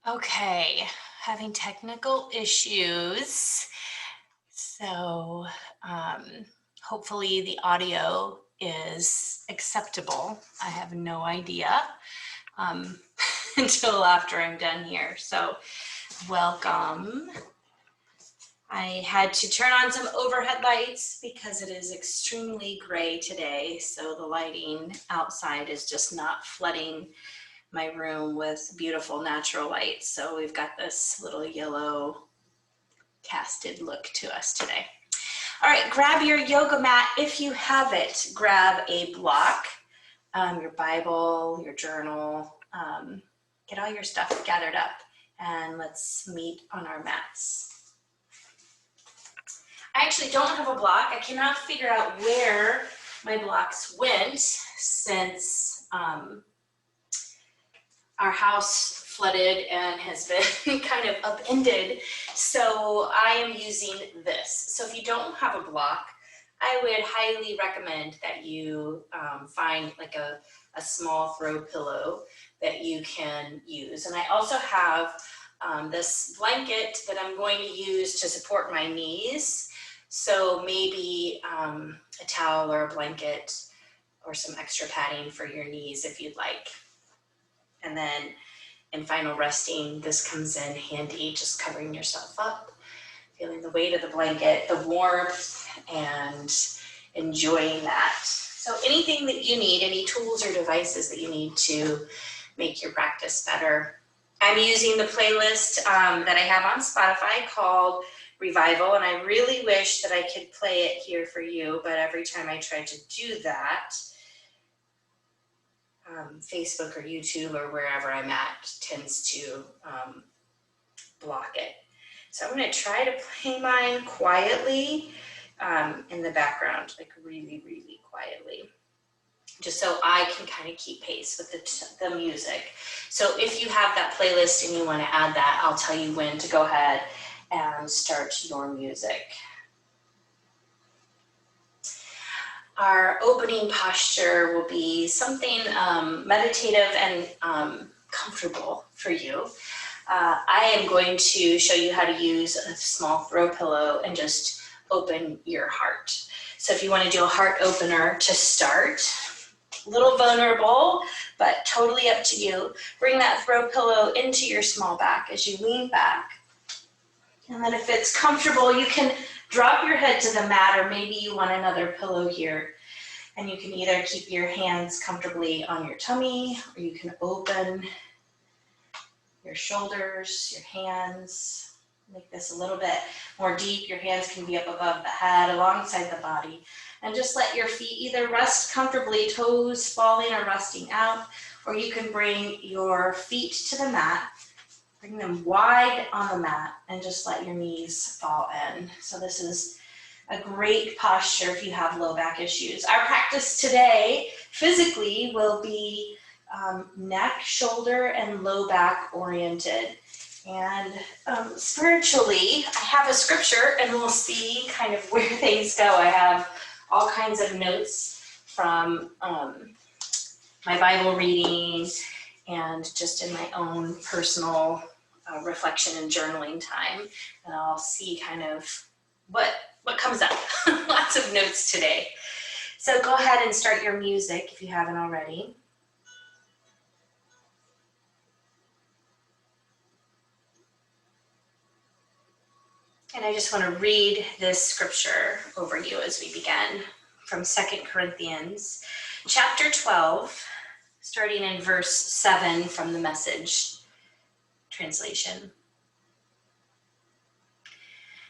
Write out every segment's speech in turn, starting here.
Okay, having technical issues. So hopefully the audio is acceptable. I have no idea um, until after I'm done here. So welcome. I had to turn on some overhead lights because it is extremely gray today. So the lighting outside is just not flooding my room with beautiful natural light. So we've got this little yellow casted look to us today. All right, grab your yoga mat if you have it. Grab a block, your Bible, your journal, get all your stuff gathered up, and let's meet on our mats. I actually don't have a block. I cannot figure out where my blocks went since our house flooded and has been kind of upended. So I am using this. So if you don't have a block, I would highly recommend that you find like a small throw pillow that you can use. And I also have this blanket that I'm going to use to support my knees. So maybe a towel or a blanket or some extra padding for your knees if you'd like. And then in final resting, this comes in handy, just covering yourself up, feeling the weight of the blanket, the warmth, and enjoying that. So anything that you need, any tools or devices that you need to make your practice better. I'm using the playlist that I have on Spotify called Revival, and I really wish that I could play it here for you, but every time I try to do that, Facebook or YouTube or wherever I'm at tends to block it. So I'm going to try to play mine quietly in the background, like really, really quietly, just so I can kind of keep pace with the music. So if you have that playlist and you want to add that, I'll tell you when to go ahead and start your music. Our opening posture will be something meditative and comfortable for you. I am going to show you how to use a small throw pillow and just open your heart. So if you want to do a heart opener to start, a little vulnerable, but totally up to you. Bring that throw pillow into your small back as you lean back. And then if it's comfortable, you can drop your head to the mat, or maybe you want another pillow here. And you can either keep your hands comfortably on your tummy, or you can open your shoulders, your hands, make this a little bit more deep. Your hands can be up above the head, alongside the body. And just let your feet either rest comfortably, toes falling or resting out, or you can bring your feet to the mat, bring them wide on the mat, and just let your knees fall in. So this is a great posture if you have low back issues. Our practice today, physically, will be neck, shoulder, and low back oriented. And spiritually, I have a scripture, and we'll see kind of where things go. I have all kinds of notes from my Bible reading and just in my own personal reflection and journaling time. And I'll see kind of what comes up. Lots of notes today. So go ahead and start your music if you haven't already. And I just want to read this scripture over you as we begin from 2 Corinthians chapter 12, starting in verse 7 from the Message translation.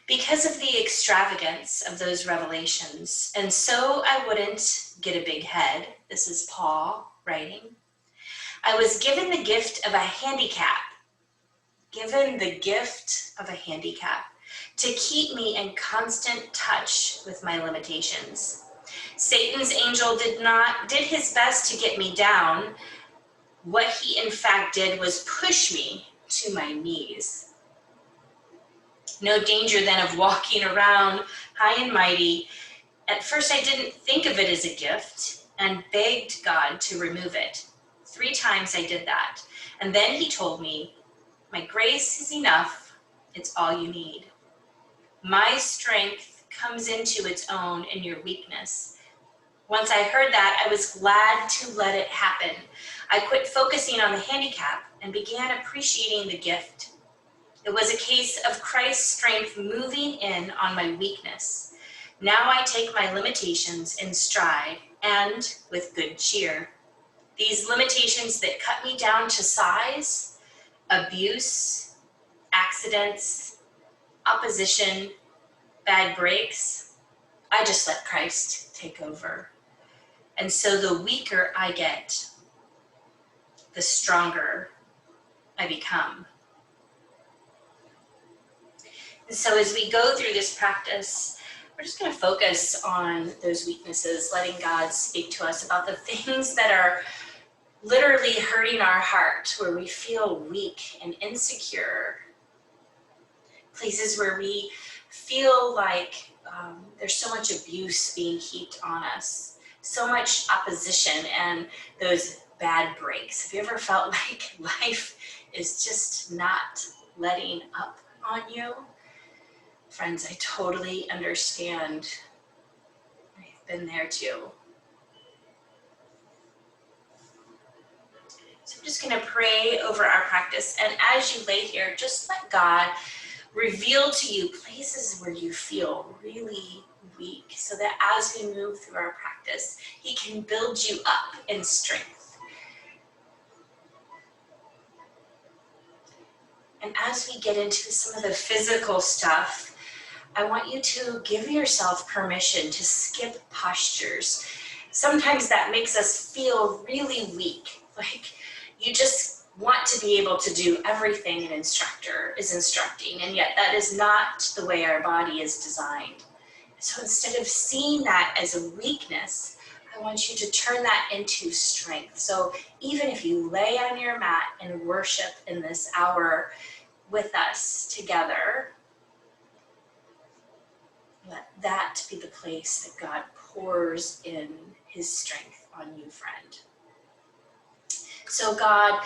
Because of the extravagance of those revelations, and so I wouldn't get a big head, this is Paul writing, I was given the gift of a handicap, to keep me in constant touch with my limitations. Satan's angel did his best to get me down. What he in fact did was push me to my knees. No danger then of walking around high and mighty. At first I didn't think of it as a gift and begged God to remove it. 3 times I did that. And then he told me, My grace is enough. It's all you need. My strength comes into its own in your weakness. Once I heard that, I was glad to let it happen. I quit focusing on the handicap and began appreciating the gift. It was a case of Christ's strength moving in on my weakness. Now I take my limitations in stride and with good cheer. These limitations that cut me down to size, abuse, accidents, opposition, bad breaks, I just let Christ take over. And so the weaker I get, the stronger I become. And so as we go through this practice, we're just going to focus on those weaknesses, letting God speak to us about the things that are literally hurting our heart, where we feel weak and insecure. Places where we feel like there's so much abuse being heaped on us, so much opposition and those bad breaks. Have you ever felt like life is just not letting up on you? Friends, I totally understand. I've been there too. So I'm just going to pray over our practice. And as you lay here, just let God reveal to you places where you feel really weak, so that as we move through our practice, He can build you up in strength. And as we get into some of the physical stuff, I want you to give yourself permission to skip postures. Sometimes that makes us feel really weak, like you just want to be able to do everything an instructor is instructing, and yet that is not the way our body is designed. So instead of seeing that as a weakness, I want you to turn that into strength. So even if you lay on your mat and worship in this hour with us together, let that be the place that God pours in His strength on you, friend. So God,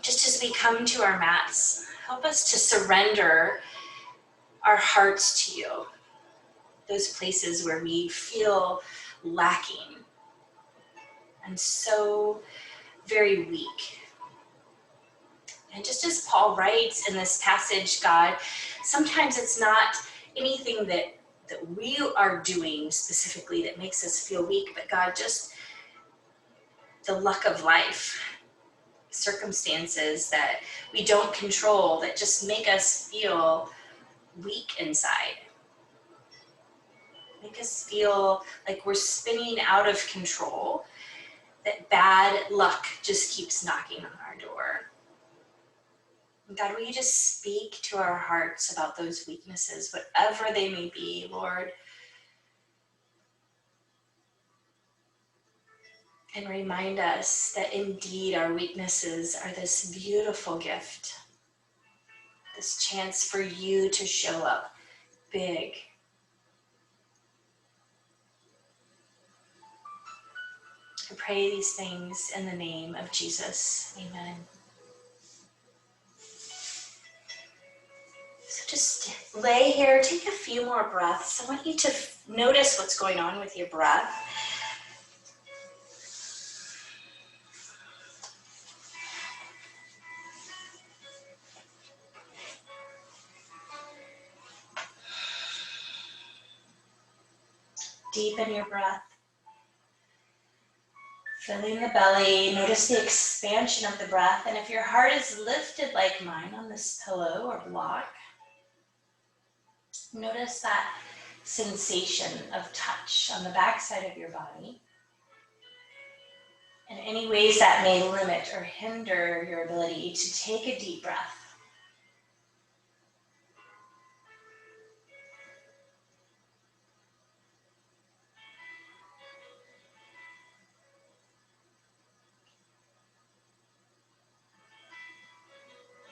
just as we come to our mats, help us to surrender our hearts to you, those places where we feel lacking and so very weak. And just as Paul writes in this passage, God, sometimes it's not anything that we are doing specifically that makes us feel weak, but God, just the luck of life, circumstances that we don't control that just make us feel weak inside. Make us feel like we're spinning out of control, that bad luck just keeps knocking on our door. God, will you just speak to our hearts about those weaknesses, whatever they may be, Lord? And remind us that indeed our weaknesses are this beautiful gift, this chance for you to show up big. I pray these things in the name of Jesus. Amen. So just lay here, take a few more breaths. I want you to notice what's going on with your breath. Deepen your breath. Filling the belly, notice the expansion of the breath. And if your heart is lifted like mine on this pillow or block, notice that sensation of touch on the backside of your body. And any ways that may limit or hinder your ability to take a deep breath.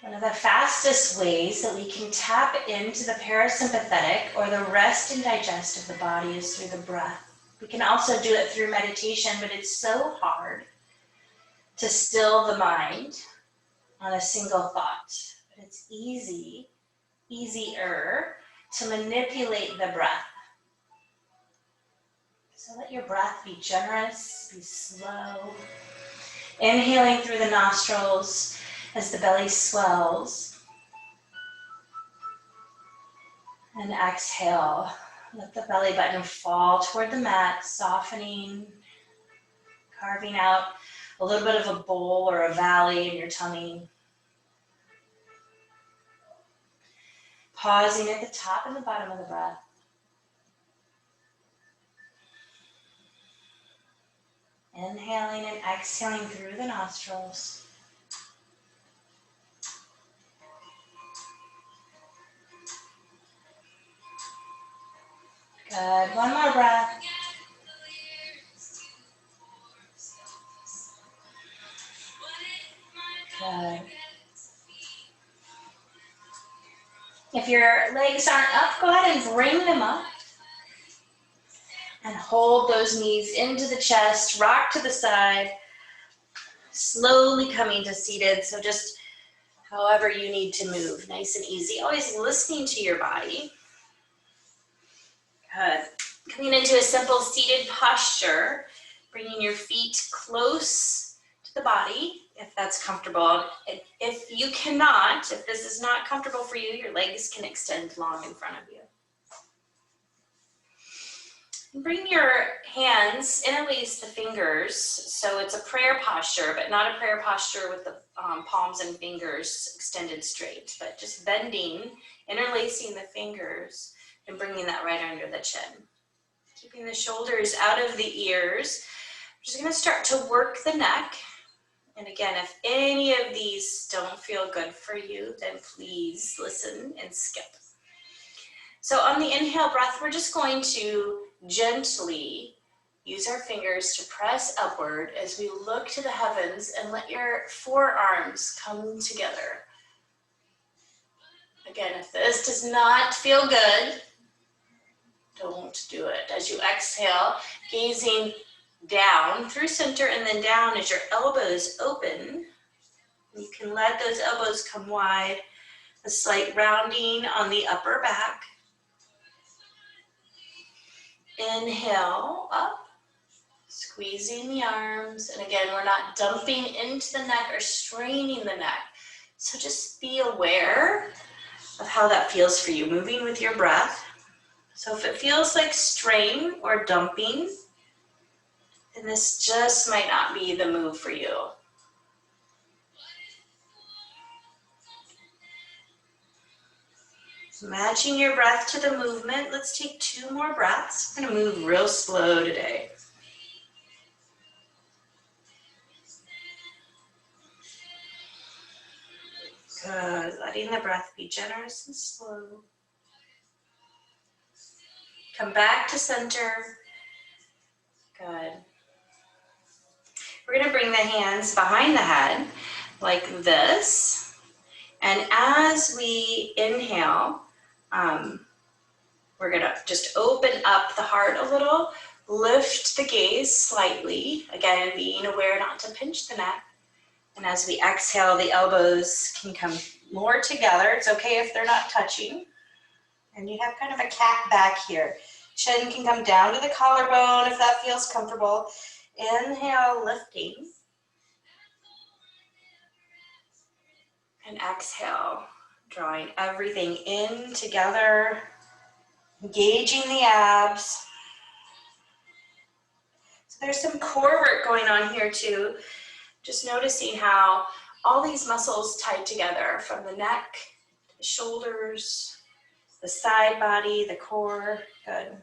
One of the fastest ways that we can tap into the parasympathetic or the rest and digest of the body is through the breath. We can also do it through meditation, but it's so hard to still the mind on a single thought. But it's easier to manipulate the breath. So let your breath be generous, be slow. Inhaling through the nostrils as the belly swells. And exhale. Let the belly button fall toward the mat, softening, carving out a little bit of a bowl or a valley in your tummy. Pausing at the top and the bottom of the breath. Inhaling and exhaling through the nostrils. Good. One more breath. Good. If your legs aren't up, go ahead and bring them up. And hold those knees into the chest, rock to the side, slowly coming to seated. So just however you need to move, nice and easy. Always listening to your body. Good. Coming into a simple seated posture, bringing your feet close to the body, if that's comfortable. If you cannot, if this is not comfortable for you, your legs can extend long in front of you. Bring your hands, interlace the fingers, so it's a prayer posture, but not a prayer posture with the palms and fingers extended straight, but just bending, interlacing the fingers, and bringing that right under the chin. Keeping the shoulders out of the ears. We're just gonna start to work the neck. And again, if any of these don't feel good for you, then please listen and skip. So on the inhale breath, we're just going to gently use our fingers to press upward as we look to the heavens and let your forearms come together. Again, if this does not feel good, don't do it. As you exhale, gazing down through center and then down as your elbows open. You can let those elbows come wide, a slight rounding on the upper back. Inhale up, squeezing the arms. And again, we're not dumping into the neck or straining the neck. So just be aware of how that feels for you, moving with your breath. So if it feels like strain or dumping, then this just might not be the move for you. Matching your breath to the movement. Let's take 2 more breaths. I'm gonna move real slow today. Good, letting the breath be generous and slow. Come back to center. Good. We're gonna bring the hands behind the head like this. And as we inhale, we're gonna just open up the heart a little, lift the gaze slightly, again, being aware not to pinch the neck. And as we exhale, the elbows can come more together. It's okay if they're not touching. And you have kind of a cat back here. Chin can come down to the collarbone if that feels comfortable. Inhale, lifting. And exhale, drawing everything in together, engaging the abs. So there's some core work going on here too. Just noticing how all these muscles tied together from the neck, the shoulders, the side body, the core. Good.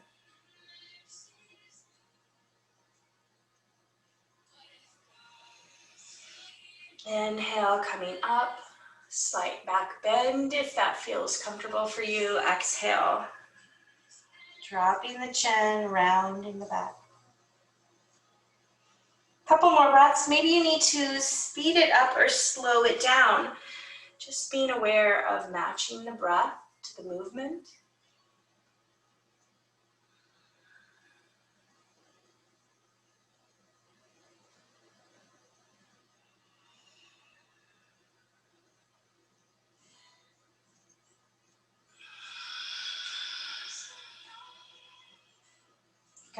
Inhale, coming up, slight back bend if that feels comfortable for you. Exhale, dropping the chin, rounding the back. Couple more breaths. Maybe you need to speed it up or slow it down. Just being aware of matching the breath to the movement.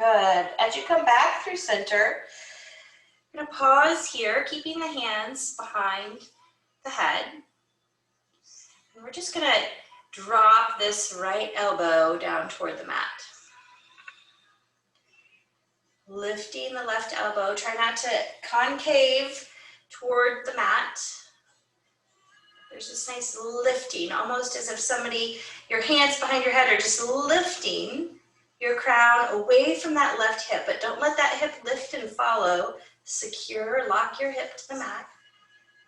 Good. As you come back through center, I'm going to pause here, keeping the hands behind the head. And we're just going to drop this right elbow down toward the mat. Lifting the left elbow, try not to concave toward the mat. There's this nice lifting, almost as if somebody, your hands behind your head are just lifting your crown away from that left hip, but don't let that hip lift and follow. Secure, lock your hip to the mat.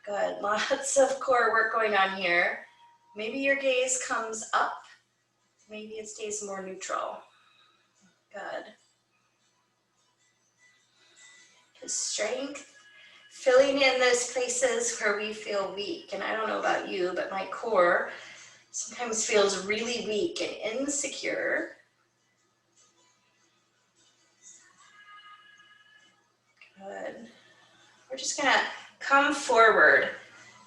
Good, lots of core work going on here. Maybe your gaze comes up, maybe it stays more neutral. Good. Strength, filling in those places where we feel weak. And I don't know about you, but my core sometimes feels really weak and insecure. Good. We're just gonna come forward.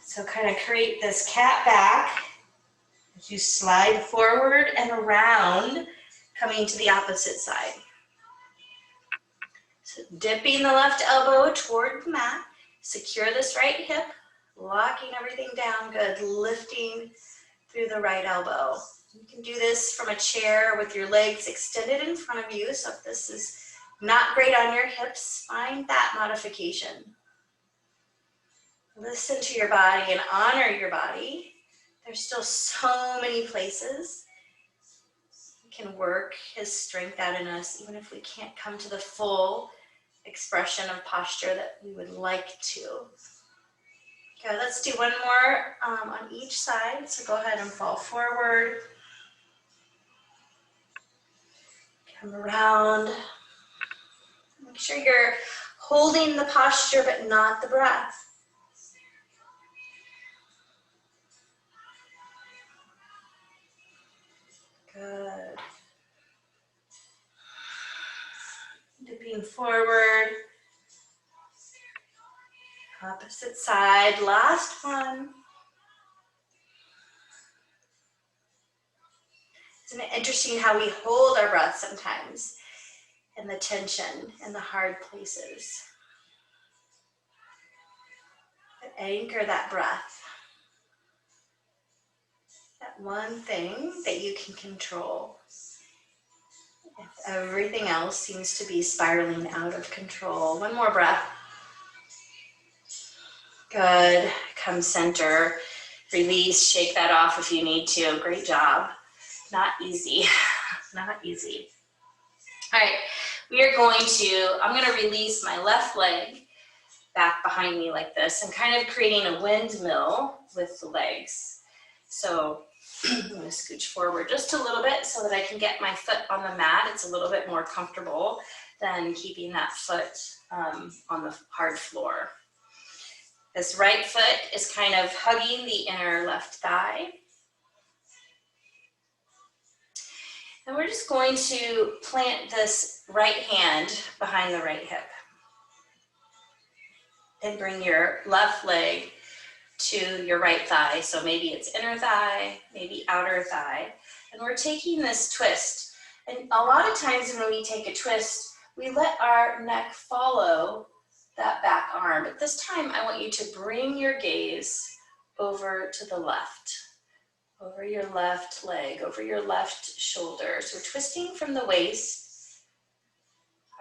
So kind of create this cat back as you slide forward and around, coming to the opposite side. So dipping the left elbow toward the mat, secure this right hip, locking everything down, good, lifting through the right elbow. You can do this from a chair with your legs extended in front of you, so if this is not great on your hips, find that modification. Listen to your body and honor your body. There's still so many places we can work His strength out in us, even if we can't come to the full expression of posture that we would like to. Okay, let's do one more on each side. So go ahead and fall forward. Come around. Make sure you're holding the posture but not the breath. Good. Dipping forward. Opposite side, last one. Isn't it interesting how we hold our breath sometimes and the tension and the hard places? But anchor that breath. That one thing that you can control. If everything else seems to be spiraling out of control. One more breath. Good. Come center. Release. Shake that off if you need to. Great job. Not easy. Not easy. All right. I'm going to release my left leg back behind me like this and kind of creating a windmill with the legs. So I'm going to scooch forward just a little bit so that I can get my foot on the mat. It's a little bit more comfortable than keeping that foot on the hard floor. This right foot is kind of hugging the inner left thigh. And we're just going to plant this right hand behind the right hip. And bring your left leg to your right thigh. So maybe it's inner thigh, maybe outer thigh. And we're taking this twist. And a lot of times when we take a twist, we let our neck follow that back arm. But this time I want you to bring your gaze over to the left, over your left leg, over your left shoulder. So we're twisting from the waist.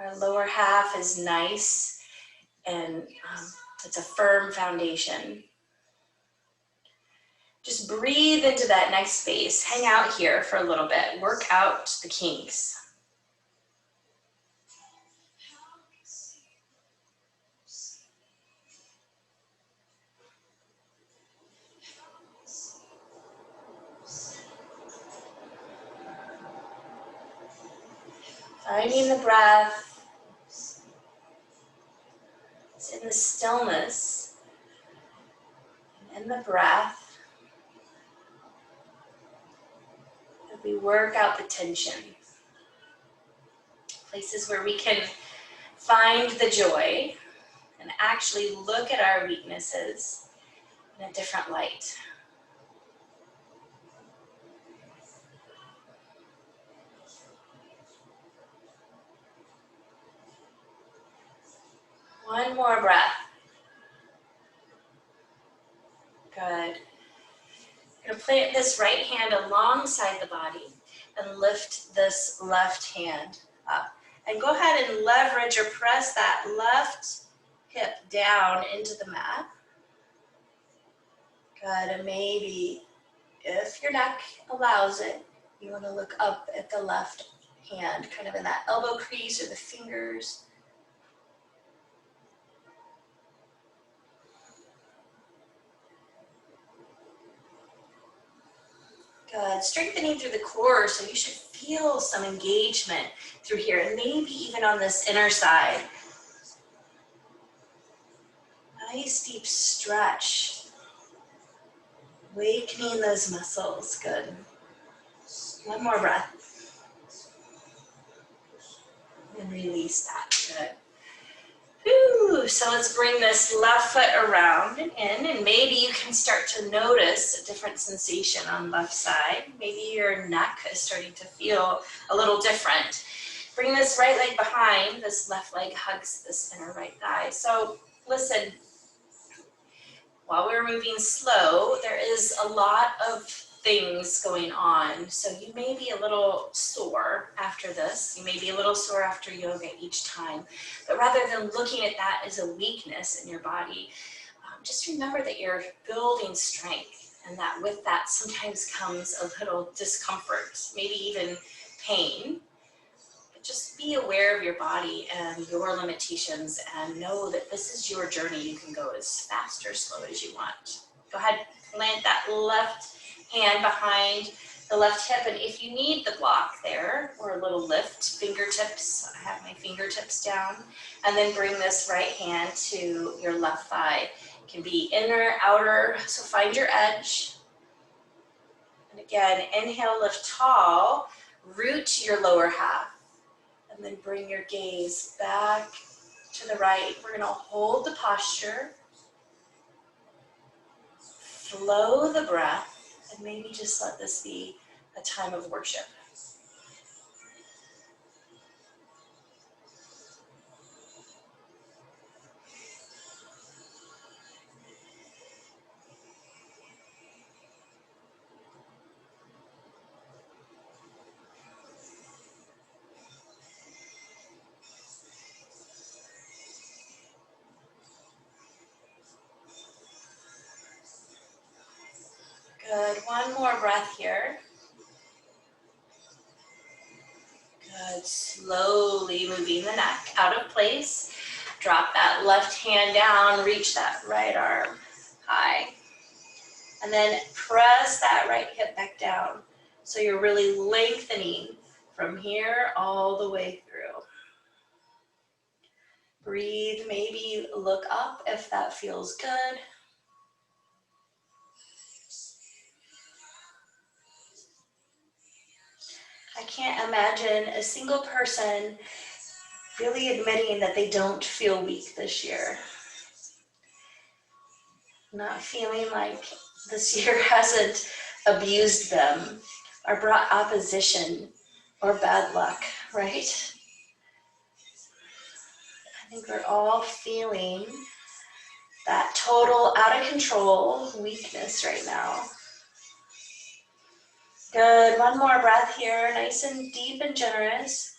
Our lower half is nice and it's a firm foundation. Just breathe into that next space. Hang out here for a little bit. Work out the kinks. Finding the breath. It's in the stillness and in the breath that we work out the tension. Places where we can find the joy and actually look at our weaknesses in a different light. more breath. Good. I'm going to plant this right hand alongside the body and lift this left hand up. And go ahead and leverage or press that left hip down into the mat. Good, and maybe if your neck allows it, you want to look up at the left hand, kind of in that elbow crease or the fingers. Good, strengthening through the core, so you should feel some engagement through here, and maybe even on this inner side. Nice deep stretch. Awakening those muscles, good. One more breath. And release that, good. Whew. So let's bring this left foot around and in, and maybe you can start to notice a different sensation on left side. Maybe your neck is starting to feel a little different. Bring this right leg behind, this left leg hugs this inner right thigh. So listen, while we're moving slow, there is a lot of things going on. So you may be a little sore after this. You may be a little sore after yoga each time. But rather than looking at that as a weakness in your body, just remember that you're building strength, and that with that sometimes comes a little discomfort, maybe even pain. But just be aware of your body and your limitations and know that this is your journey. You can go as fast or slow as you want. Go ahead, plant that left hand behind the left hip, and if you need the block there or a little lift, fingertips, I have my fingertips down, and then bring this right hand to your left thigh. It can be inner, outer, so find your edge. And again, inhale, lift tall, root your lower half, and then bring your gaze back to the right. We're going to hold the posture, flow the breath, and maybe just let this be a time of worship. Good, one more breath here. Good, slowly moving the neck out of place. Drop that left hand down, reach that right arm high. And then press that right hip back down. So you're really lengthening from here all the way through. Breathe, maybe look up if that feels good. I can't imagine a single person really admitting that they don't feel weak this year. Not feeling like this year hasn't abused them or brought opposition or bad luck, right? I think we're all feeling that total out of control weakness right now. Good, one more breath here, nice and deep and generous.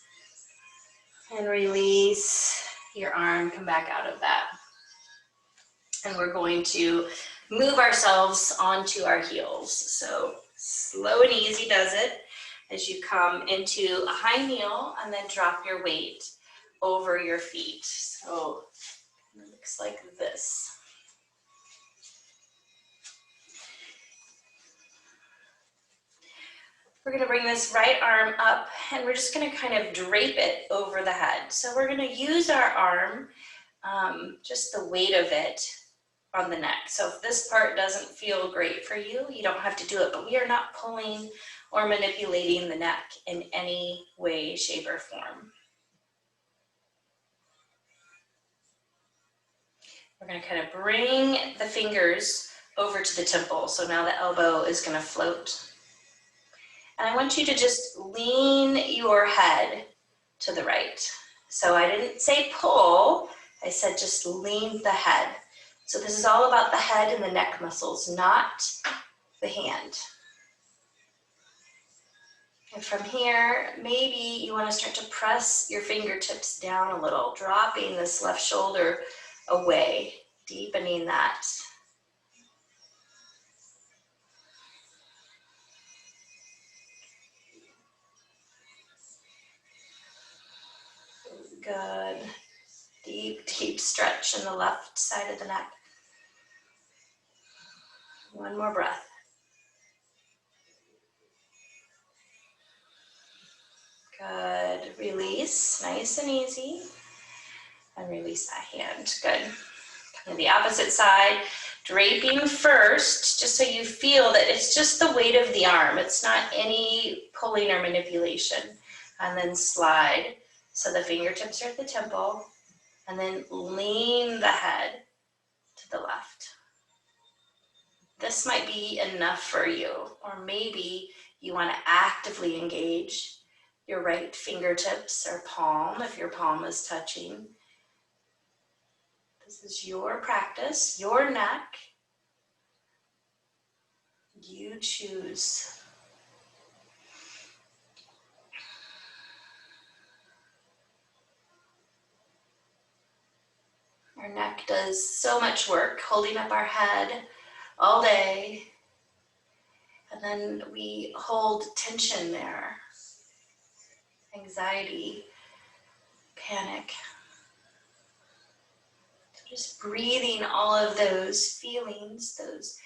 And release your arm, come back out of that. And we're going to move ourselves onto our heels. So slow and easy does it as you come into a high kneel and then drop your weight over your feet. So it looks like this. We're going to bring this right arm up and we're just going to kind of drape it over the head. So we're going to use our arm, just the weight of it on the neck. So if this part doesn't feel great for you, you don't have to do it, but we are not pulling or manipulating the neck in any way, shape, or form. We're going to kind of bring the fingers over to the temple. So now the elbow is going to float. And I want you to just lean your head to the right. So I didn't say pull, I said just lean the head. So this is all about the head and the neck muscles, not the hand. And from here, maybe you want to start to press your fingertips down a little, dropping this left shoulder away, deepening that. Good. Deep, deep stretch in the left side of the neck. One more breath. Good. Release, nice and easy. And release that hand. Good. Come to the opposite side. Draping first, just so you feel that it's just the weight of the arm. It's not any pulling or manipulation. And then slide. So the fingertips are at the temple. And then lean the head to the left. This might be enough for you. Or maybe you want to actively engage your right fingertips or palm, if your palm is touching. This is your practice, your neck. You choose. Our neck does so much work, holding up our head all day. And then we hold tension there. Anxiety, panic. So just breathing all of those feelings, those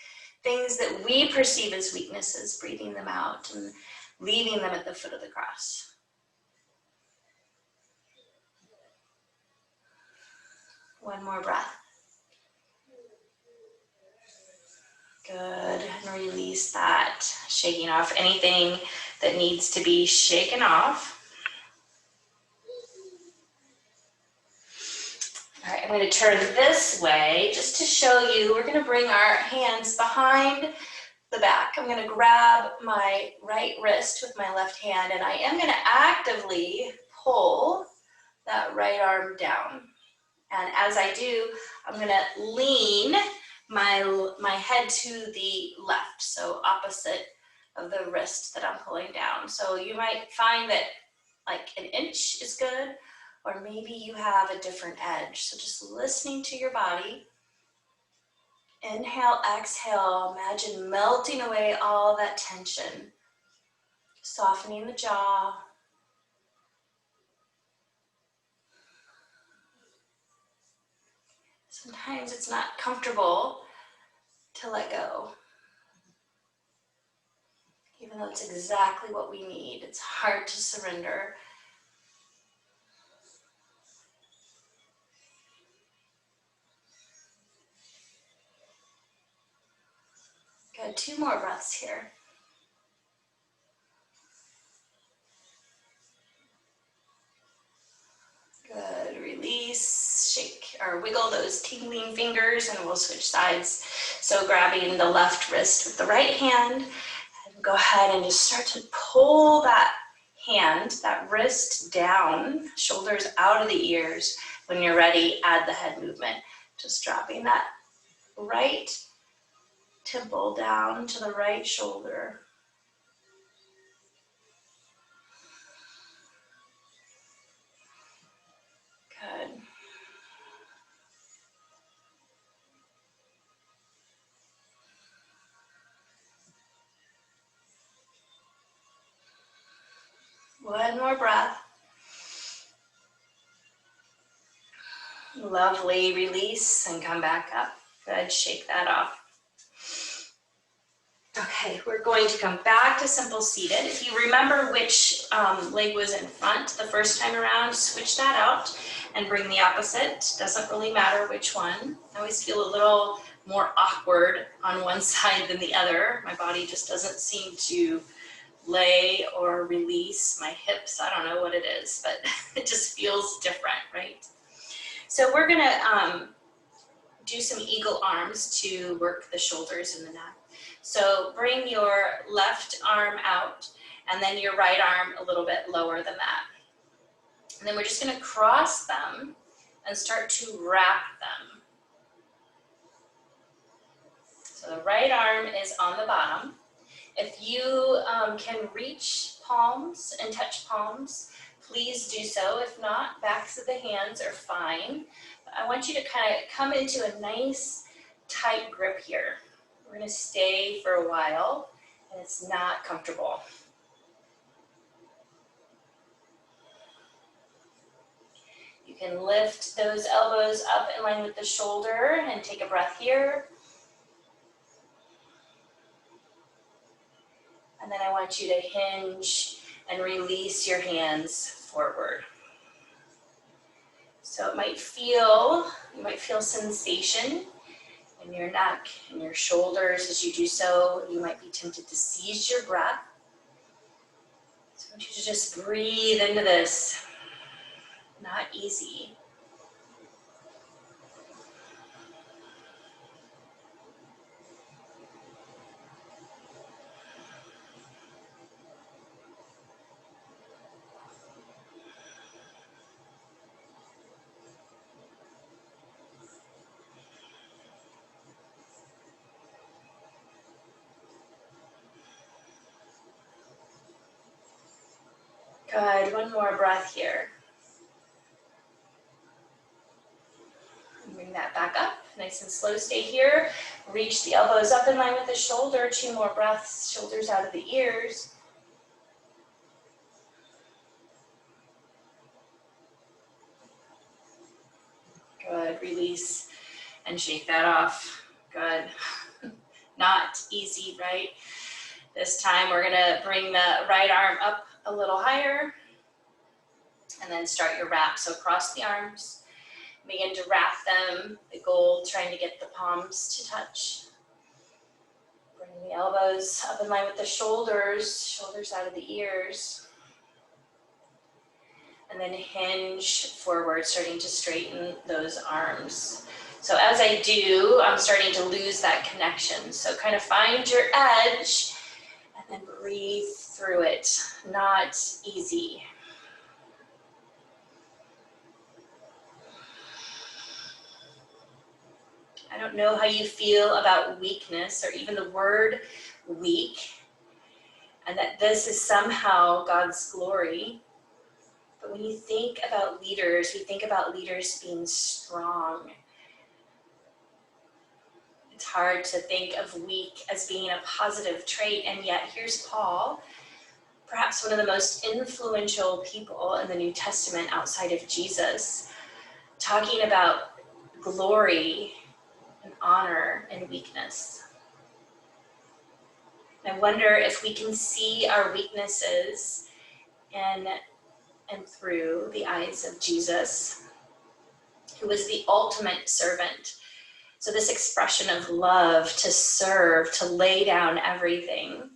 things that we perceive as weaknesses, breathing them out and leaving them at the foot of the cross. One more breath. Good, and release that, shaking off anything that needs to be shaken off. All right, I'm going to turn this way just to show you. We're going to bring our hands behind the back. I'm going to grab my right wrist with my left hand, and I am going to actively pull that right arm down. And as I do, I'm going to lean my head to the left, so opposite of the wrist that I'm pulling down. So you might find that like an inch is good, or maybe you have a different edge. So just listening to your body. Inhale, exhale, imagine melting away all that tension, softening the jaw. Sometimes it's not comfortable to let go. Even though it's exactly what we need, it's hard to surrender. Good, 2 more breaths here. Good, release, shake or wiggle those tingling fingers, and we'll switch sides. So grabbing the left wrist with the right hand, and go ahead and just start to pull that hand, that wrist down, shoulders out of the ears. When you're ready, add the head movement. Just dropping that right temple down to the right shoulder. Good. One more breath. Lovely, release and come back up. Good, shake that off. Okay, we're going to come back to simple seated. If you remember which leg was in front the first time around, switch that out and bring the opposite. Doesn't really matter which one. I always feel a little more awkward on one side than the other. My body just doesn't seem to lay or release my hips. I don't know what it is, but it just feels different, right? So we're gonna do some eagle arms to work the shoulders and the neck. So bring your left arm out and then your right arm a little bit lower than that. And then we're just gonna cross them and start to wrap them. So the right arm is on the bottom. If you can reach palms and touch palms, please do so. If not, backs of the hands are fine. But I want you to kind of come into a nice tight grip here. We're going to stay for a while, and it's not comfortable. You can lift those elbows up in line with the shoulder and take a breath here. And then I want you to hinge and release your hands forward. So you might feel sensation in your neck and your shoulders as you do so. You might be tempted to seize your breath. So I want you to just breathe into this. Not easy. Good, one more breath here. Bring that back up, nice and slow, stay here. Reach the elbows up in line with the shoulder, 2 more breaths, shoulders out of the ears. Good, release and shake that off. Good. Not easy, right? This time we're gonna bring the right arm up a little higher and then start your wrap. So across the arms, begin to wrap them, the goal trying to get the palms to touch. Bring the elbows up in line with the shoulders, shoulders out of the ears. And then hinge forward, starting to straighten those arms. So as I do, I'm starting to lose that connection. So kind of find your edge and then breathe through it. Not easy. I don't know how you feel about weakness or even the word weak, and that this is somehow God's glory. But when you think about leaders, we think about leaders being strong. It's hard to think of weak as being a positive trait, and yet here's Paul, perhaps one of the most influential people in the New Testament outside of Jesus, talking about glory and honor and weakness. I wonder if we can see our weaknesses and through the eyes of Jesus, who was the ultimate servant. So this expression of love, to serve, to lay down everything,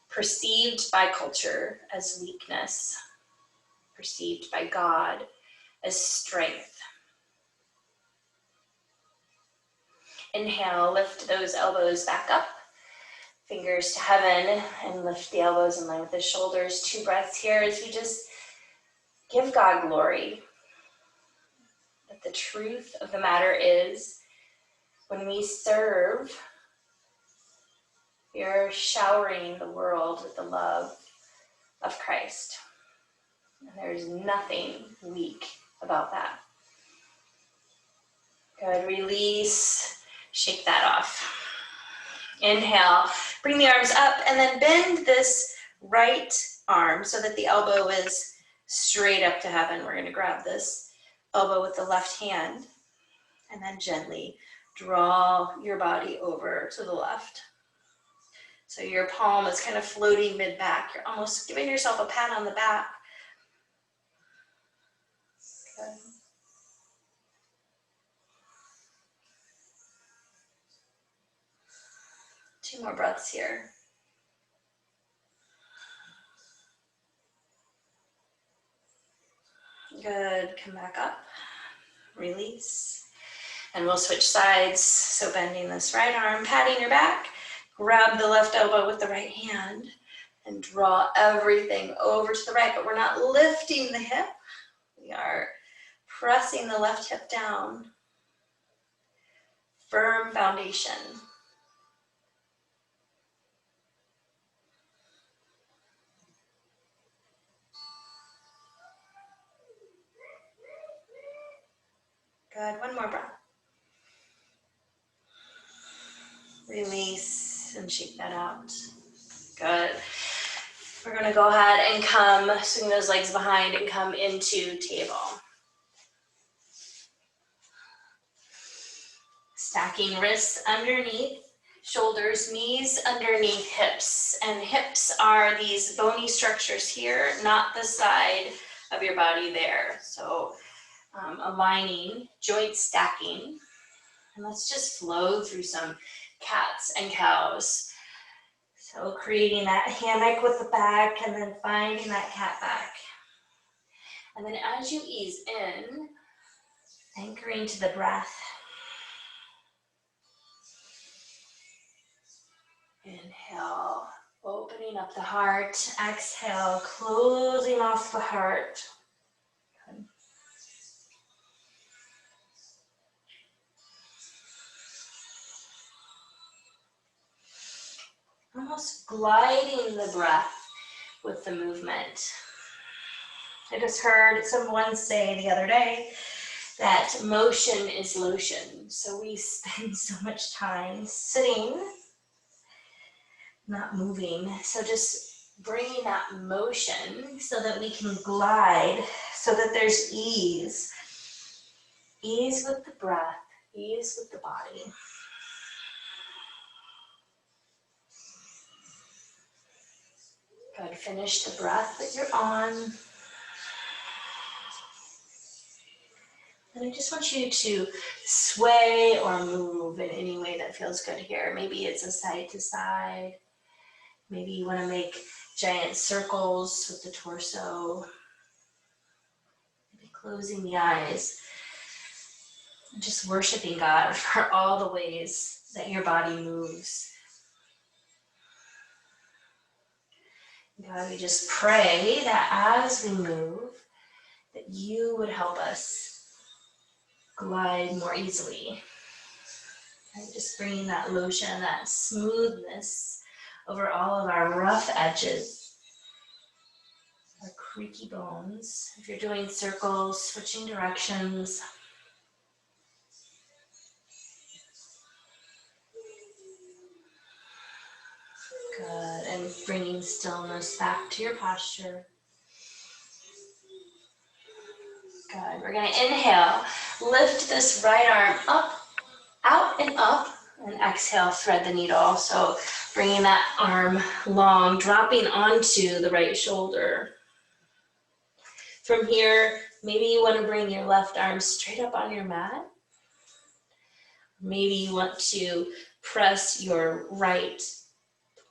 perceived by culture as weakness, perceived by God as strength. Inhale, lift those elbows back up, fingers to heaven, and lift the elbows in line with the shoulders. 2 breaths here as we just give God glory. But the truth of the matter is, when we serve, we are showering the world with the love of Christ. And there's nothing weak about that. Good, release, shake that off. Inhale, bring the arms up and then bend this right arm so that the elbow is straight up to heaven. We're gonna grab this elbow with the left hand and then gently draw your body over to the left. So your palm is kind of floating mid-back. You're almost giving yourself a pat on the back. Good. Two more breaths here. Good, come back up, release. And we'll switch sides. So bending this right arm, patting your back, grab the left elbow with the right hand and draw everything over to the right, but we're not lifting the hip. We are pressing the left hip down. Firm foundation. Good, one more breath. Release and shake that out. Good. We're gonna go ahead and come, swing those legs behind and come into table. Stacking wrists underneath, shoulders, knees underneath hips. And hips are these bony structures here, not the side of your body there. So aligning, joint stacking. And let's just flow through some cats and cows. So creating that hammock with the back and then finding that cat back. And then as you ease in, anchoring to the breath. Inhale, opening up the heart. Exhale, closing off the heart. Good. Almost gliding the breath with the movement. I just heard someone say the other day that motion is lotion. So we spend so much time sitting, not moving. So just bringing that motion so that we can glide, so that there's ease. Ease with the breath, ease with the body. Good, finish the breath that you're on. And I just want you to sway or move in any way that feels good here. Maybe it's a side to side. Maybe you want to make giant circles with the torso. Maybe closing the eyes. And just worshiping God for all the ways that your body moves. God, we just pray that as we move, that you would help us glide more easily. And just bringing that lotion, that smoothness over all of our rough edges, our creaky bones. If you're doing circles, switching directions. Good, and bringing stillness back to your posture. Good, we're gonna inhale, lift this right arm up, out and up, and exhale, thread the needle. So bringing that arm long, dropping onto the right shoulder. From here, maybe you want to bring your left arm straight up on your mat. Maybe you want to press your right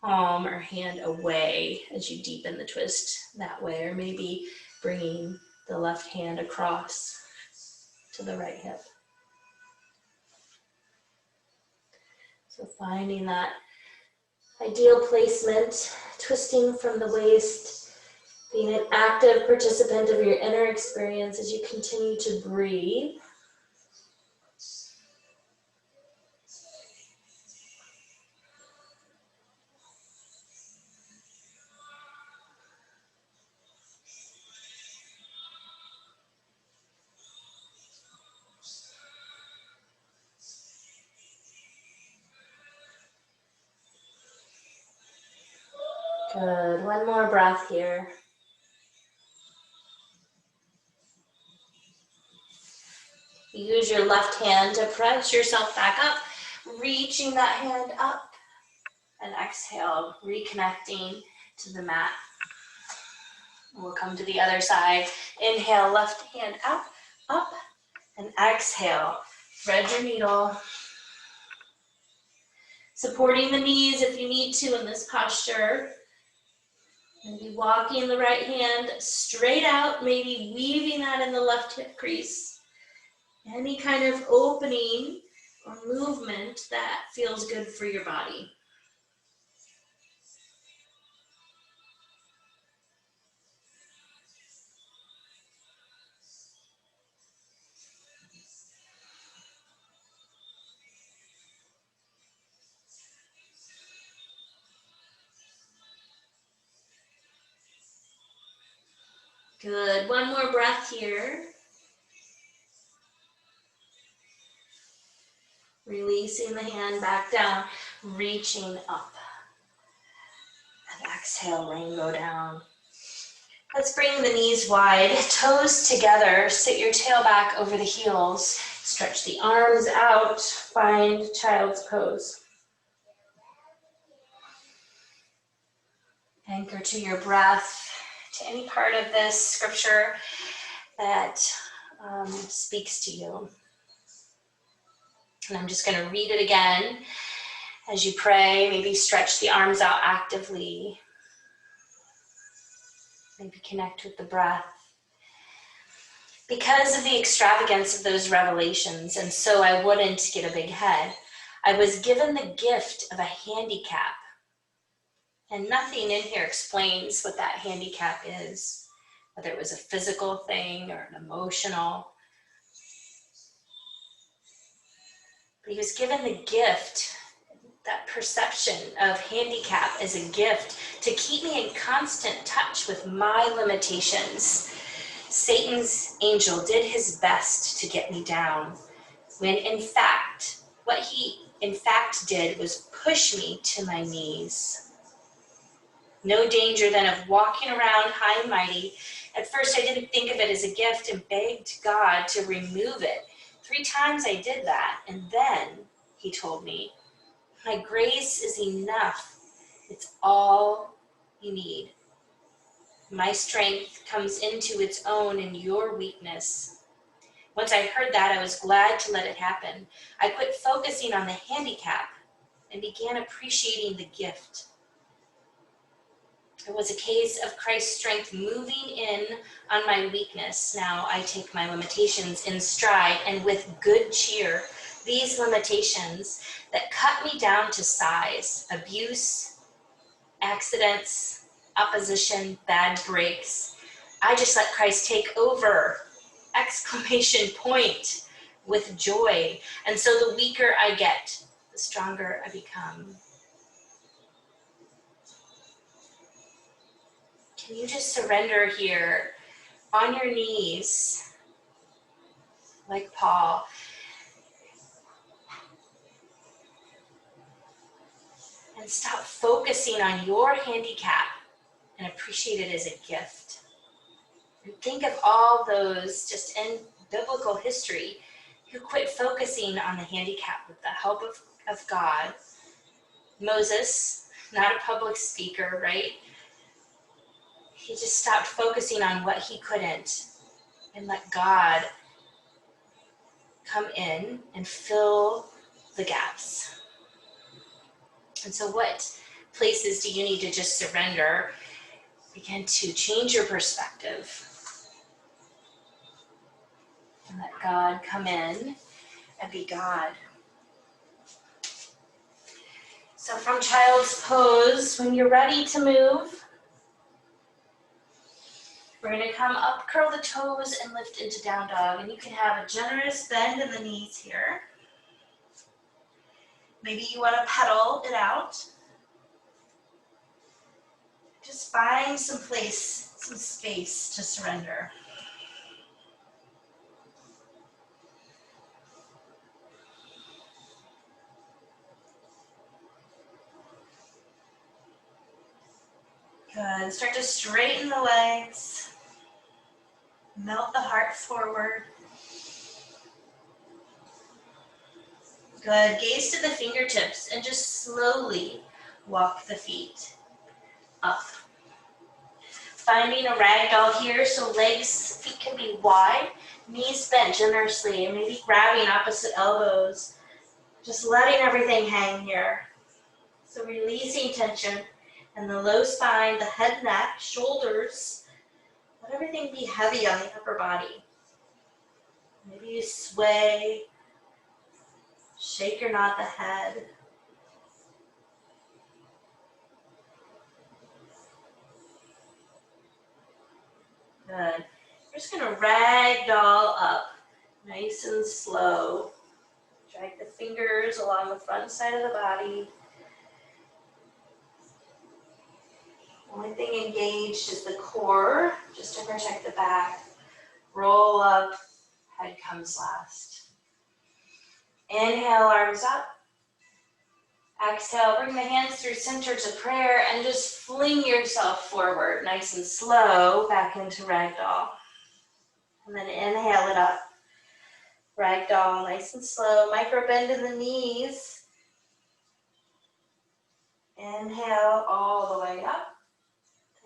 palm or hand away as you deepen the twist that way, or maybe bringing the left hand across to the right hip. So finding that ideal placement, twisting from the waist, being an active participant of your inner experience as you continue to breathe. Good, one more breath here. Use your left hand to press yourself back up, reaching that hand up, and exhale, reconnecting to the mat. We'll come to the other side. Inhale, left hand up, up, and exhale, thread your needle. Supporting the knees if you need to in this posture. Maybe walking the right hand straight out, maybe weaving that in the left hip crease. Any kind of opening or movement that feels good for your body. Good. One more breath here. Releasing the hand back down, reaching up. And exhale, rainbow down. Let's bring the knees wide, toes together. Sit your tail back over the heels. Stretch the arms out. Find child's pose. Anchor to your breath, to any part of this scripture that speaks to you. And I'm just going to read it again as you pray. Maybe stretch the arms out actively. Maybe connect with the breath. Because of the extravagance of those revelations, and so I wouldn't get a big head, I was given the gift of a handicap. And nothing in here explains what that handicap is, whether it was a physical thing or an emotional. But he was given the gift, that perception of handicap as a gift to keep me in constant touch with my limitations. Satan's angel did his best to get me down, when in fact, what he in fact did was push me to my knees. No danger then of walking around high and mighty. At first I didn't think of it as a gift and begged God to remove it. 3 times I did that, and then he told me, my grace is enough. It's all you need. My strength comes into its own in your weakness. Once I heard that, I was glad to let it happen. I quit focusing on the handicap and began appreciating the gift. It was a case of Christ's strength moving in on my weakness. Now I take my limitations in stride and with good cheer. These limitations that cut me down to size, abuse, accidents, opposition, bad breaks. I just let Christ take over, exclamation point, with joy. And so the weaker I get, the stronger I become. Can you just surrender here on your knees, like Paul? And stop focusing on your handicap and appreciate it as a gift. And think of all those just in biblical history who quit focusing on the handicap with the help of God. Moses, not a public speaker, right? He just stopped focusing on what he couldn't and let God come in and fill the gaps. And so what places do you need to just surrender? Begin to change your perspective and let God come in and be God. So from child's pose, when you're ready to move, we're going to come up, curl the toes, and lift into down dog. And you can have a generous bend in the knees here. Maybe you want to pedal it out. Just find some place, some space to surrender. Good. Start to straighten the legs. Melt the heart forward. Good. Gaze to the fingertips and just slowly walk the feet up. Finding a ragdoll here, so feet can be wide, knees bent generously, and maybe grabbing opposite elbows. Just letting everything hang here. So releasing tension and the low spine, the head, neck, shoulders. Let everything be heavy on the upper body. Maybe you sway, shake or nod the head. Good. We're just going to ragdoll up, nice and slow. Drag the fingers along the front side of the body. Only thing engaged is the core, just to protect the back. Roll up, head comes last. Inhale, arms up. Exhale, bring the hands through center to prayer and just fling yourself forward, nice and slow, back into ragdoll. And then inhale it up. Ragdoll, nice and slow. Micro bend in the knees. Inhale all the way up.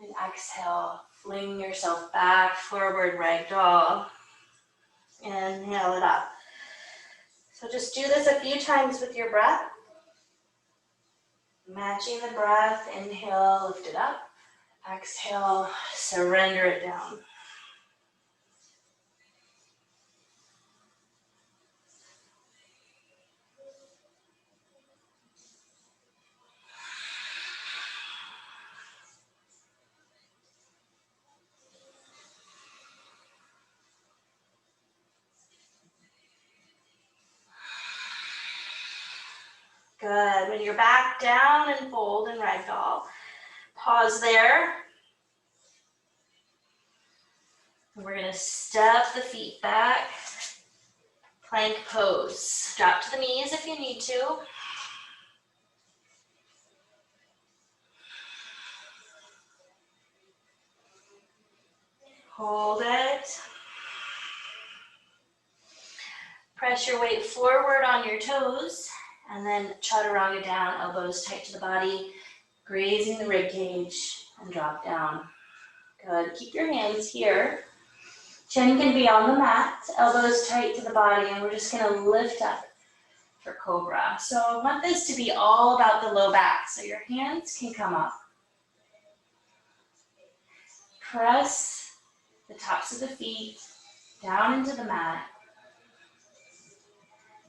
And exhale, fling yourself back, forward, ragdoll. Inhale it up. So just do this a few times with your breath. Matching the breath, inhale, lift it up. Exhale, surrender it down. Good. When you're back down and fold in ragdoll, pause there. We're going to step the feet back. Plank pose. Drop to the knees if you need to. Hold it. Press your weight forward on your toes. And then chaturanga down, elbows tight to the body, grazing the rib cage, and drop down. Good. Keep your hands here. Chin can be on the mat, elbows tight to the body, and we're just going to lift up for cobra. So I want this to be all about the low back, so your hands can come up. Press the tops of the feet down into the mat.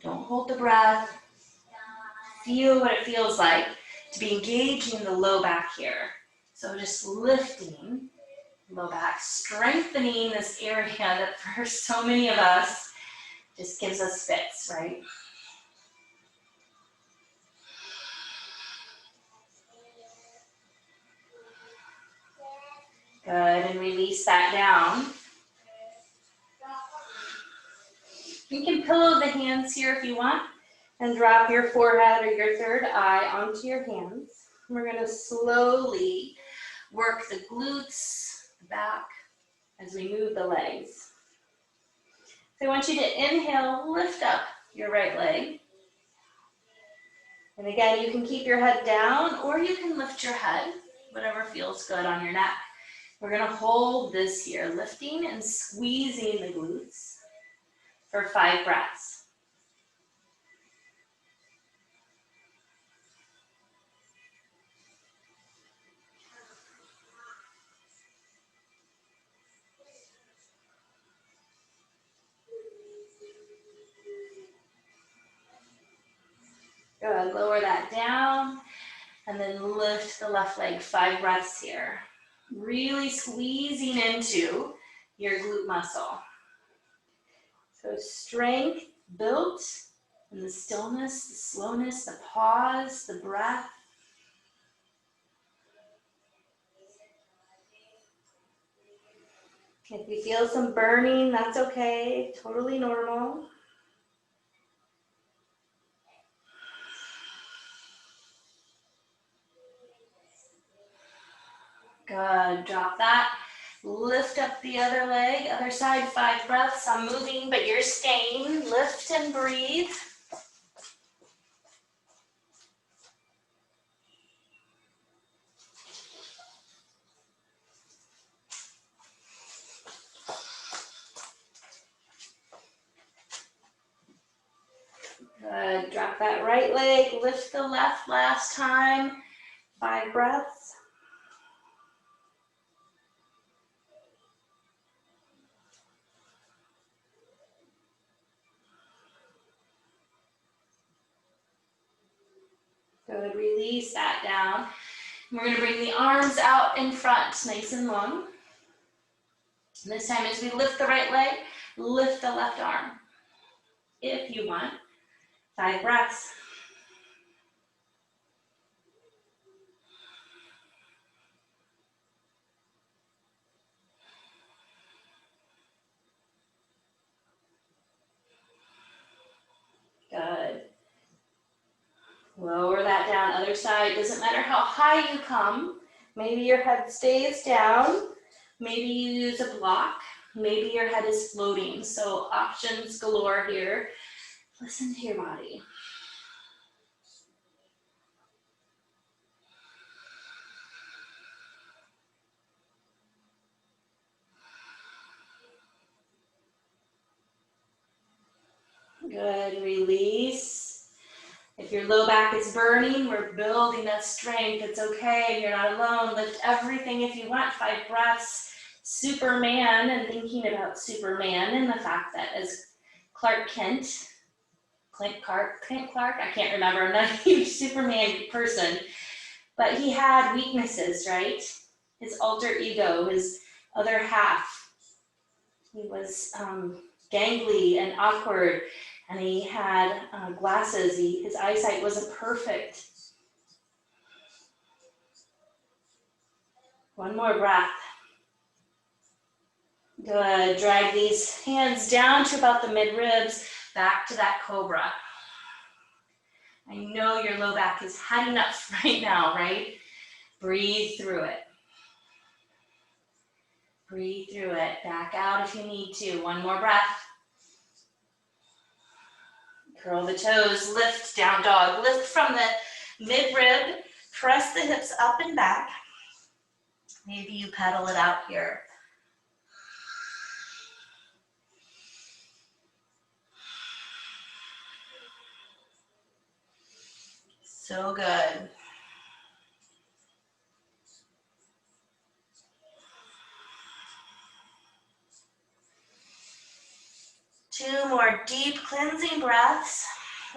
Don't hold the breath. Feel what it feels like to be engaging the low back here. So just lifting low back, strengthening this area that for so many of us just gives us fits, right? Good, and release that down. You can pillow the hands here if you want and drop your forehead or your third eye onto your hands. We're going to slowly work the glutes, the back, as we move the legs. So I want you to inhale, lift up your right leg. And again, you can keep your head down or you can lift your head, whatever feels good on your neck. We're going to hold this here, lifting and squeezing the glutes for 5 breaths. Good, lower that down and then lift the left leg, 5 breaths here. Really squeezing into your glute muscle. So strength built in the stillness, the slowness, the pause, the breath. If you feel some burning, that's okay, totally normal. Good, drop that. Lift up the other leg, other side, 5 breaths. I'm moving, but you're staying. Lift and breathe. Good, drop that right leg, lift the left last time. 5 breaths. Good, release that down. We're going to bring the arms out in front, nice and long. And this time as we lift the right leg, lift the left arm. If you want, 5 breaths. side. Doesn't matter how high you come. Maybe your head stays down. Maybe you use a block. Maybe your head is floating. So options galore here. Listen to your body. Good, release. If your low back is burning, we're building that strength. It's okay, you're not alone. Lift everything if you want, 5 breaths. Superman, and thinking about Superman and the fact that as Clark Kent, Clint Clark, I can't remember, I'm not a huge Superman person, but he had weaknesses, right? His alter ego, his other half. He was gangly and awkward, and he had glasses. His eyesight wasn't perfect. One more breath. Good. Drag these hands down to about the mid-ribs, back to that cobra. I know your low back is heading up right now, right? Breathe through it. Breathe through it. Back out if you need to. One more breath. Curl the toes, lift, down dog. Lift from the mid-rib, press the hips up and back. Maybe you pedal it out here. So good. Two more deep cleansing breaths.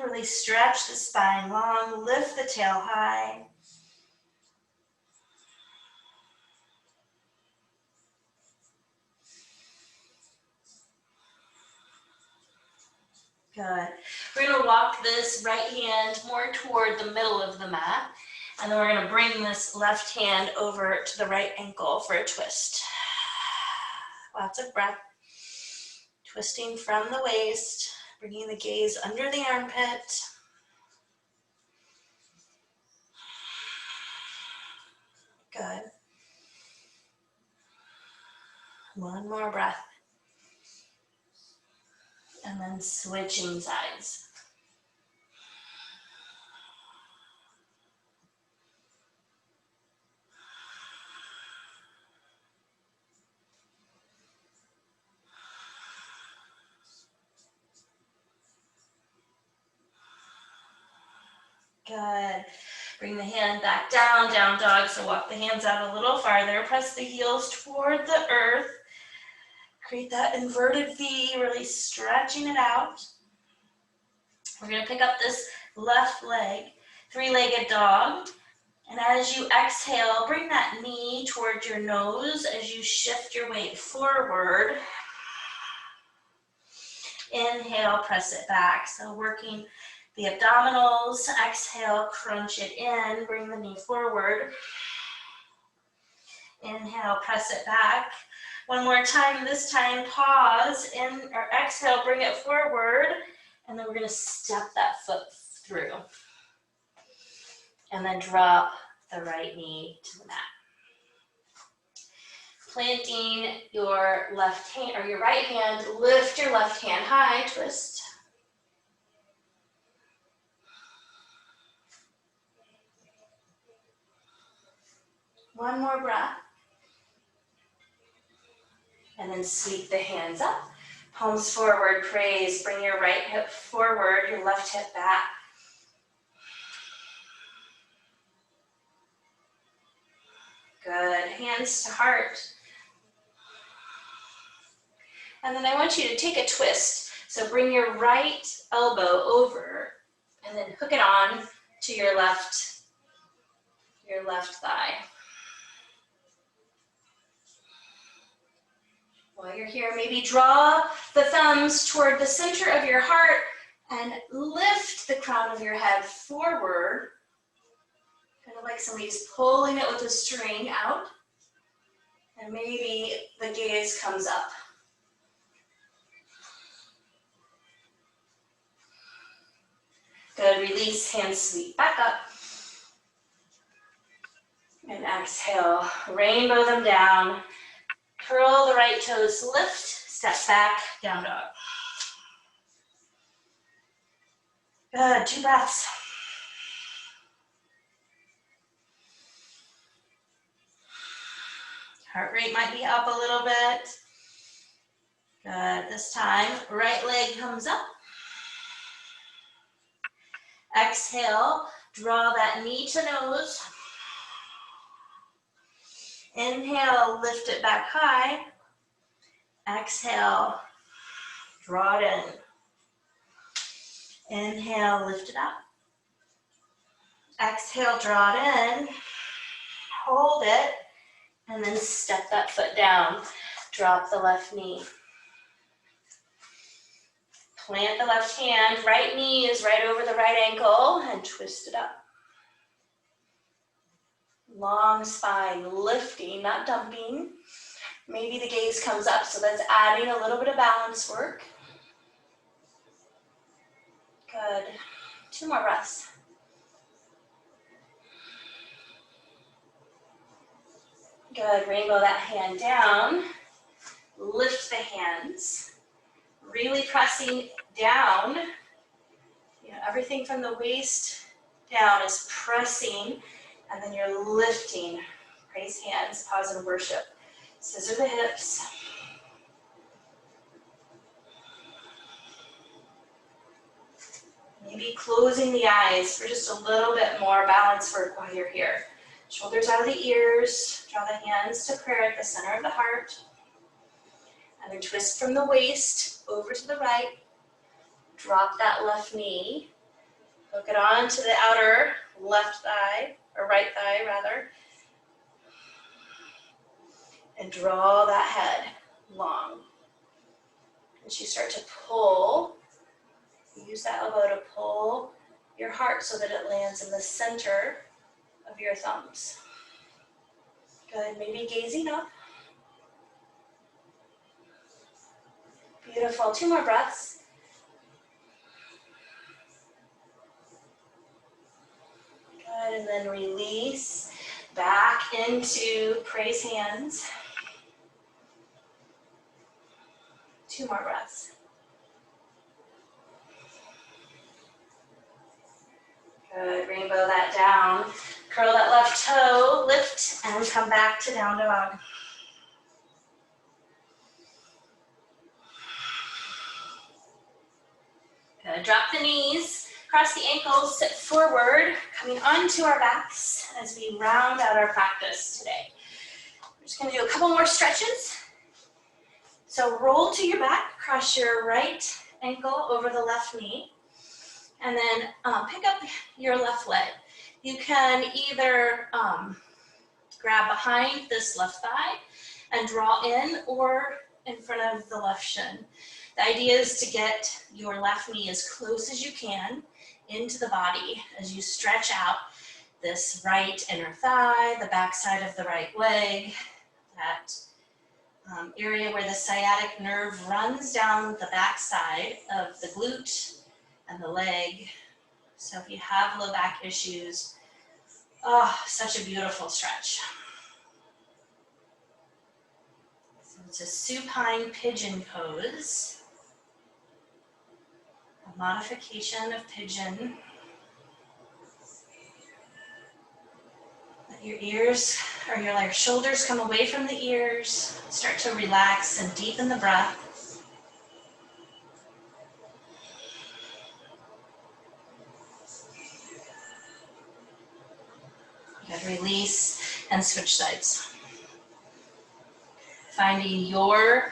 Really stretch the spine long, lift the tail high. Good. We're going to walk this right hand more toward the middle of the mat. And then we're going to bring this left hand over to the right ankle for a twist. Lots of breath. Twisting from the waist, bringing the gaze under the armpit. Good. One more breath. And then switching sides. Good. Bring the hand back down, down dog. So walk the hands out a little farther. Press the heels toward the earth. Create that inverted V, really stretching it out. We're going to pick up this left leg, 3-legged dog. And as you exhale, bring that knee toward your nose as you shift your weight forward. Inhale, press it back. So working the abdominals. Exhale, crunch it in, bring the knee forward. Inhale, press it back. One more time, this time pause, in or exhale, bring it forward, and then we're gonna step that foot through. And then drop the right knee to the mat. Planting your left hand, or your right hand, lift your left hand high, twist. One more breath. And then sweep the hands up. Palms forward, praise. Bring your right hip forward, your left hip back. Good. Hands to heart. And then I want you to take a twist. So bring your right elbow over and then hook it on to your left thigh. While you're here, maybe draw the thumbs toward the center of your heart and lift the crown of your head forward, kind of like somebody's pulling it with a string out. And maybe the gaze comes up. Good, release, hands sweep back up. And exhale, rainbow them down. Curl the right toes, lift, step back, down dog. Good, 2 breaths. Heart rate might be up a little bit. Good, this time, right leg comes up. Exhale, draw that knee to nose. Inhale, lift it back high. Exhale, draw it in. Inhale, lift it up. Exhale, draw it in. Hold it, and then step that foot down. Drop the left knee. Plant the left hand. Right knee is right over the right ankle, and twist it up. Long spine, lifting, not dumping. Maybe the gaze comes up, so that's adding a little bit of balance work. Good. 2 more breaths. Good. Rainbow that hand down. Lift the hands. Really pressing down. You know, everything from the waist down is pressing, and then you're lifting. Praise hands, pause and worship. Scissor the hips. Maybe closing the eyes for just a little bit more balance work while you're here. Shoulders out of the ears. Draw the hands to prayer at the center of the heart. And then twist from the waist over to the right. Drop that left knee. Hook it on to the outer left thigh, or right thigh rather. And draw that head long. As you start to pull, use that elbow to pull your heart so that it lands in the center of your thumbs. Good, maybe gazing up. Beautiful, 2 more breaths. Good, and then release back into praise hands. 2 more breaths. Good, rainbow that down. Curl that left toe, lift, and come back to down dog. Good, drop the knees, cross the ankles, sit forward, coming onto our backs as we round out our practice today. We're just gonna do a couple more stretches. So roll to your back, cross your right ankle over the left knee, and then pick up your left leg. You can either grab behind this left thigh and draw in, or in front of the left shin. The idea is to get your left knee as close as you can into the body as you stretch out this right inner thigh, the back side of the right leg, that area where the sciatic nerve runs down the back side of the glute and the leg. So if you have low back issues, oh, such a beautiful stretch. So it's a supine pigeon pose, a modification of pigeon. Let your ears or your shoulders come away from the ears. Start to relax and deepen the breath. Good, release and switch sides. Finding your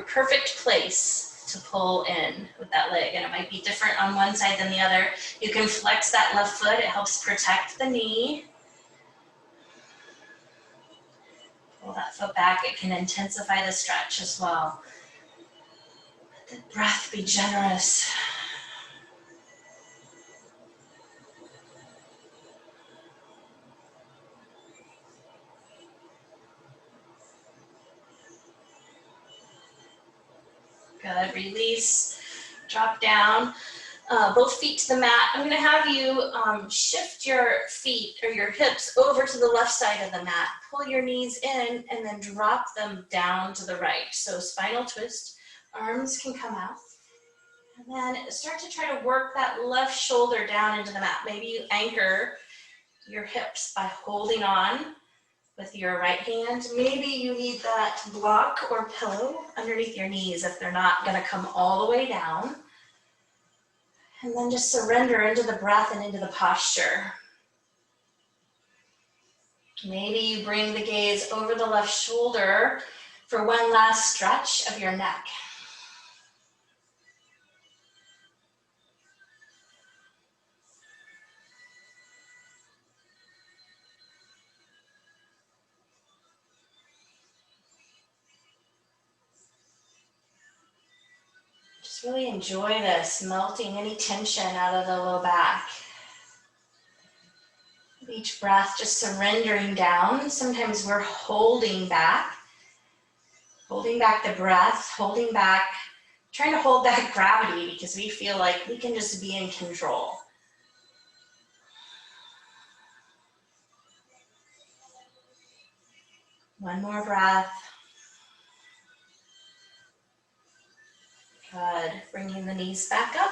perfect place to pull in with that leg, and it might be different on one side than the other. You can flex that left foot, it helps protect the knee. Pull that foot back, it can intensify the stretch as well. Let the breath be generous. Good, release, drop down. both feet to the mat. I'm gonna have you shift your feet or your hips over to the left side of the mat. Pull your knees in and then drop them down to the right. So spinal twist, arms can come out. And then start to try to work that left shoulder down into the mat. Maybe you anchor your hips by holding on with your right hand. Maybe you need that block or pillow underneath your knees if they're not gonna come all the way down. And then just surrender into the breath and into the posture. Maybe you bring the gaze over the left shoulder for one last stretch of your neck. Just really enjoy this, melting any tension out of the low back. With each breath, just surrendering down. Sometimes we're holding back the breath, holding back, trying to hold that gravity because we feel like we can just be in control. One more breath. Good. Bringing the knees back up.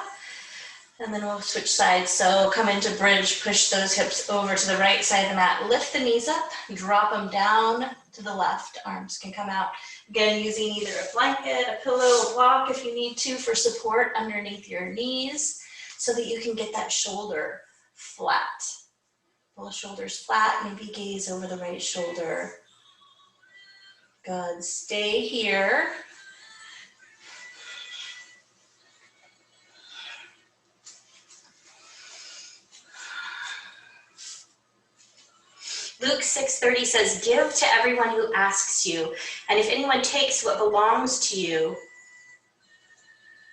And then we'll switch sides. So come into bridge, push those hips over to the right side of the mat. Lift the knees up, drop them down to the left. Arms can come out. Again, using either a blanket, a pillow, a block if you need to for support underneath your knees so that you can get that shoulder flat. Pull the shoulders flat, maybe gaze over the right shoulder. Good. Stay here. Luke 6:30 says, give to everyone who asks you, and if anyone takes what belongs to you,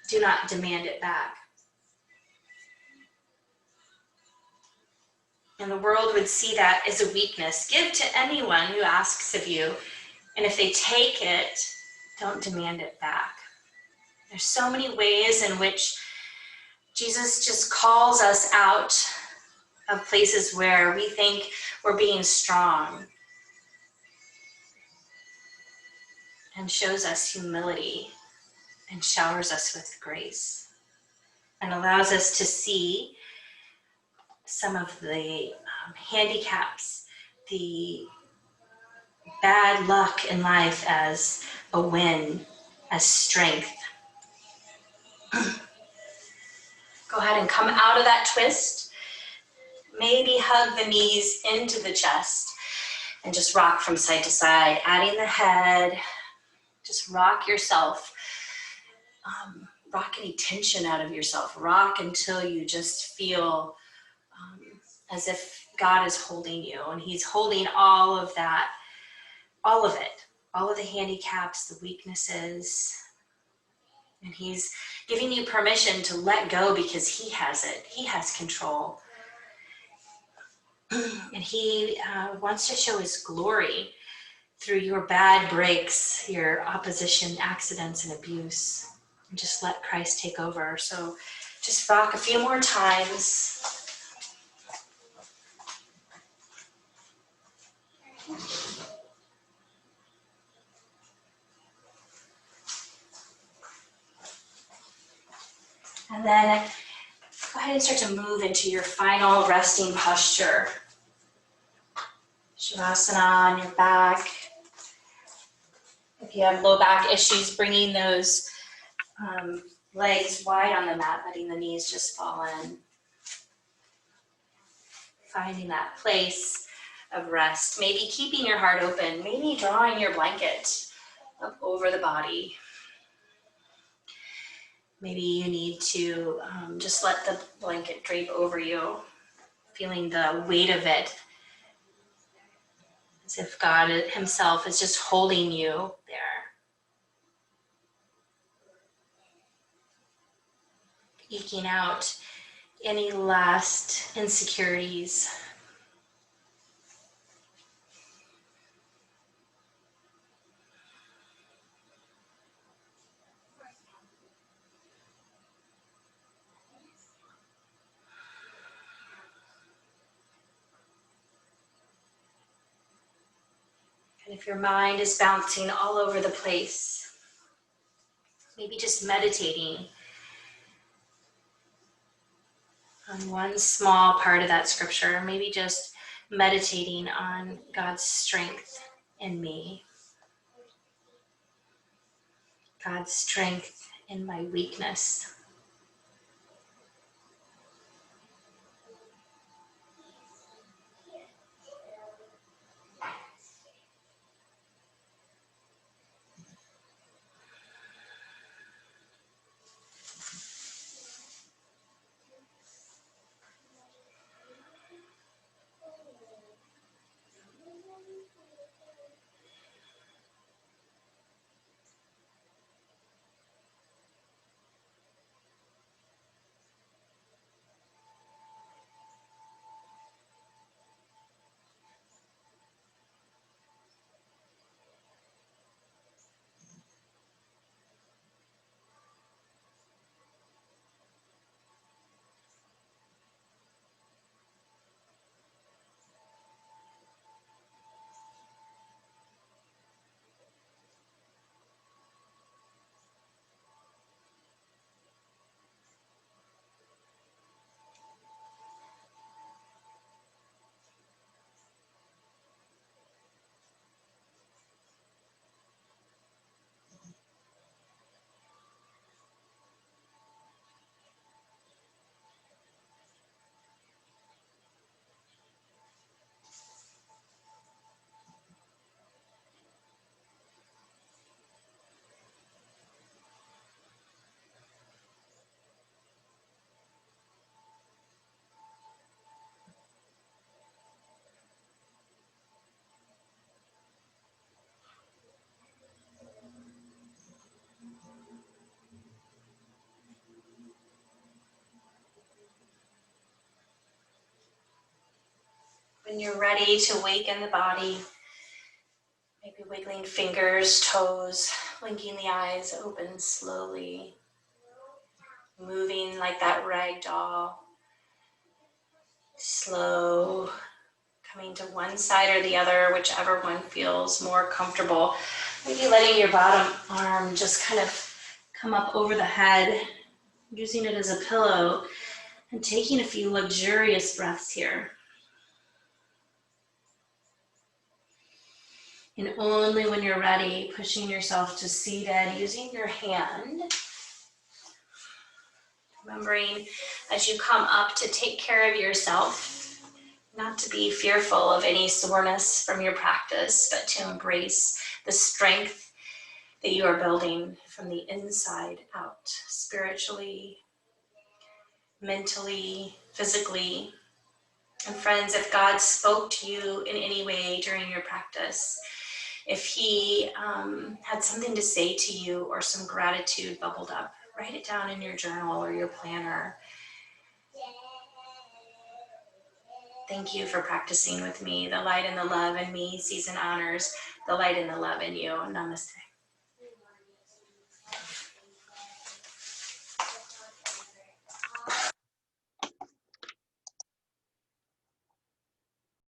do not demand it back. And the world would see that as a weakness. Give to anyone who asks of you, and if they take it, don't demand it back. There's so many ways in which Jesus just calls us out of places where we think we're being strong and shows us humility and showers us with grace and allows us to see some of the handicaps, the bad luck in life as a win, as strength. Go ahead and come out of that twist. Maybe hug the knees into the chest and just rock from side to side, adding the head. Just rock yourself. Rock any tension out of yourself. Rock until you just feel as if God is holding you and he's holding all of that, all of it, all of the handicaps, the weaknesses. And he's giving you permission to let go because he has it. He has control. And he wants to show his glory through your bad breaks, your opposition, accidents, and abuse. And just let Christ take over. So just rock a few more times. And then go ahead and start to move into your final resting posture. Shavasana on your back. If you have low back issues, bringing those legs wide on the mat, letting the knees just fall in. Finding that place of rest. Maybe keeping your heart open. Maybe drawing your blanket up over the body. Maybe you need to just let the blanket drape over you, feeling the weight of it, as if God himself is just holding you there. Eking out any last insecurities. And if your mind is bouncing all over the place, maybe just meditating on one small part of that scripture, maybe just meditating on God's strength in me, God's strength in my weakness. When you're ready to awaken the body, maybe wiggling fingers, toes, blinking the eyes open slowly, moving like that rag doll, slow, coming to one side or the other, whichever one feels more comfortable. Maybe letting your bottom arm just kind of come up over the head, using it as a pillow, and taking a few luxurious breaths here. And only when you're ready, pushing yourself to seated, using your hand. Remembering as you come up to take care of yourself, not to be fearful of any soreness from your practice, but to embrace the strength that you are building from the inside out, spiritually, mentally, physically. And friends, if God spoke to you in any way during your practice, if he had something to say to you or some gratitude bubbled up, write it down in your journal or your planner. Thank you for practicing with me. The light and the love in me sees and honors the light and the love in you. Namaste.